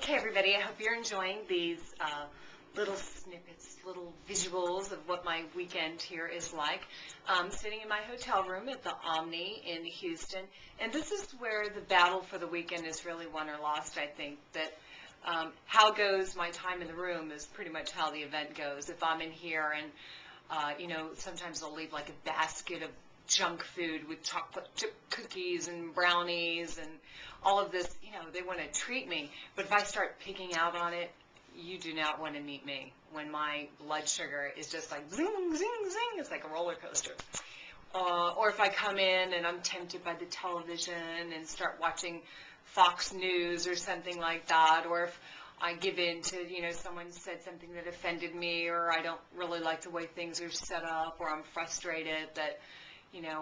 Okay, everybody, I hope you're enjoying these little snippets, little visuals of what my weekend here is like. Sitting in my hotel room at the Omni in Houston, and this is where the battle for the weekend is really won or lost, I think. That how goes my time in the room is pretty much how the event goes. If I'm in here and, sometimes I'll leave like a basket of junk food with chocolate chip cookies and brownies and all of this, they want to treat me. But if I start picking out on it, you do not want to meet me when my blood sugar is just like zing, zing, zing. It's like a roller coaster. Or if I come in and I'm tempted by the television and start watching Fox News or something like that, or if I give in to, someone said something that offended me, or I don't really like the way things are set up, or I'm frustrated that,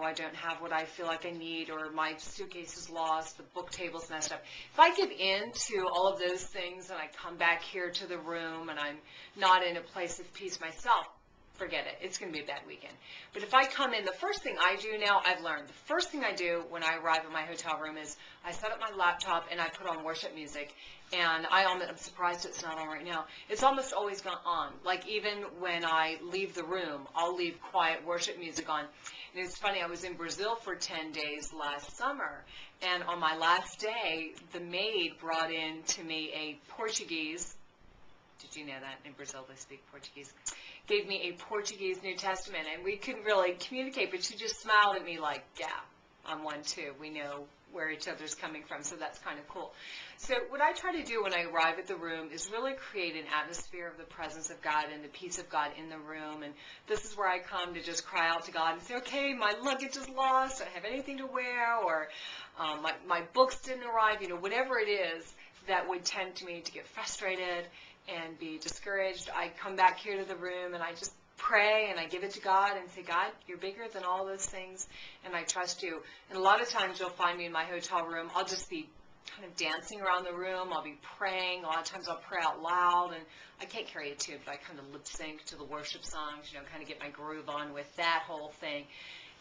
I don't have what I feel like I need, or my suitcase is lost, the book table's messed up. If I give in to all of those things and I come back here to the room and I'm not in a place of peace myself, forget it. It's going to be a bad weekend. But if I come in, the first thing I do now, I've learned, the first thing I do when I arrive at my hotel room is I set up my laptop and I put on worship music. And I'm surprised it's not on right now. It's almost always gone on. Like even when I leave the room, I'll leave quiet worship music on. And it's funny, I was in Brazil for 10 days last summer. And on my last day, the maid brought in to me a Portuguese. Did you know that in Brazil they speak Portuguese? Gave me a Portuguese New Testament, and we couldn't really communicate, but she just smiled at me like, yeah, I'm one too. We know where each other's coming from, so that's kind of cool. So what I try to do when I arrive at the room is really create an atmosphere of the presence of God and the peace of God in the room, and this is where I come to just cry out to God and say, okay, my luggage is lost, I don't have anything to wear, or my books didn't arrive, whatever it is that would tempt me to get frustrated and be discouraged. I come back here to the room and I just pray and I give it to God and say, God, you're bigger than all those things and I trust you. And a lot of times you'll find me in my hotel room, I'll just be kind of dancing around the room, I'll be praying, a lot of times I'll pray out loud, and I can't carry a tune, but I kind of lip sync to the worship songs, kind of get my groove on with that whole thing.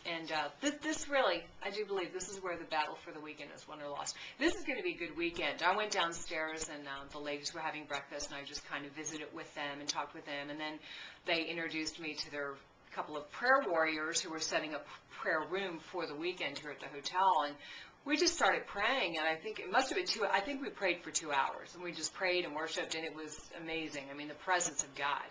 And this really, I do believe this is where the battle for the weekend is won or lost. This is going to be a good weekend. I went downstairs and the ladies were having breakfast and I just kind of visited with them and talked with them. And then they introduced me to their couple of prayer warriors who were setting up prayer room for the weekend here at the hotel. And we just started praying, and I think it must have been I think we prayed for 2 hours. And we just prayed and worshiped, and it was amazing. I mean, the presence of God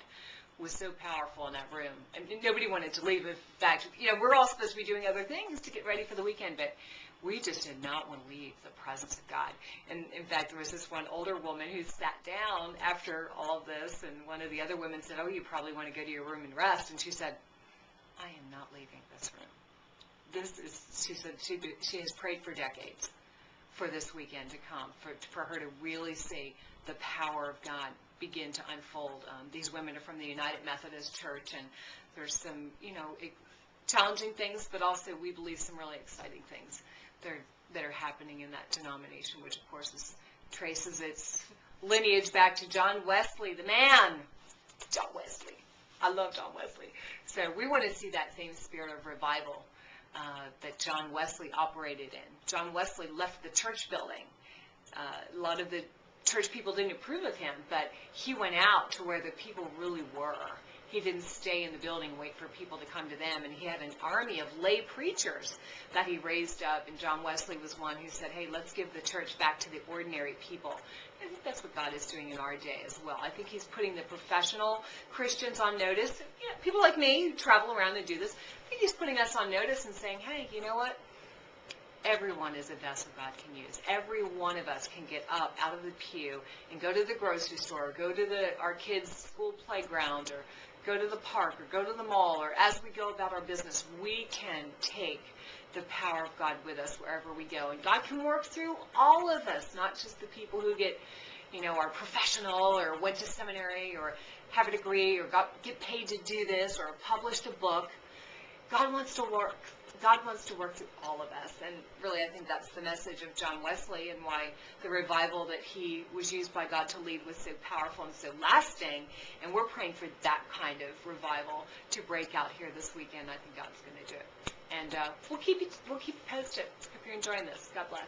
was so powerful in that room. And nobody wanted to leave. In fact, we're all supposed to be doing other things to get ready for the weekend, but we just did not want to leave the presence of God. And in fact, there was this one older woman who sat down after all of this, and one of the other women said, oh, you probably want to go to your room and rest. And she said, I am not leaving this room. She said she has prayed for decades for this weekend to come, for her to really see the power of God begin to unfold. These women are from the United Methodist Church, and there's some, challenging things, but also we believe some really exciting things that are happening in that denomination, which of course traces its lineage back to John Wesley, the man. John Wesley. I love John Wesley. So we want to see that same spirit of revival that John Wesley operated in. John Wesley left the church building. A lot of the church people didn't approve of him, but he went out to where the people really were. He didn't stay in the building and wait for people to come to them, and he had an army of lay preachers that he raised up, and John Wesley was one who said, hey, let's give the church back to the ordinary people. I think that's what God is doing in our day as well. I think he's putting the professional Christians on notice. People like me who travel around and do this, I think he's putting us on notice and saying, hey, you know what? Everyone is a vessel God can use. Every one of us can get up out of the pew and go to the grocery store, or go to our kids' school playground, or go to the park, or go to the mall, or as we go about our business, we can take the power of God with us wherever we go. And God can work through all of us, not just the people who get, are professional, or went to seminary, or have a degree, or get paid to do this, or published a book. God wants to work. God wants to work through all of us. And really, I think that's the message of John Wesley, and why the revival that he was used by God to lead was so powerful and so lasting. And we're praying for that kind of revival to break out here this weekend. I think God's going to do it. And we'll keep you posted. Hope you're enjoying this. God bless.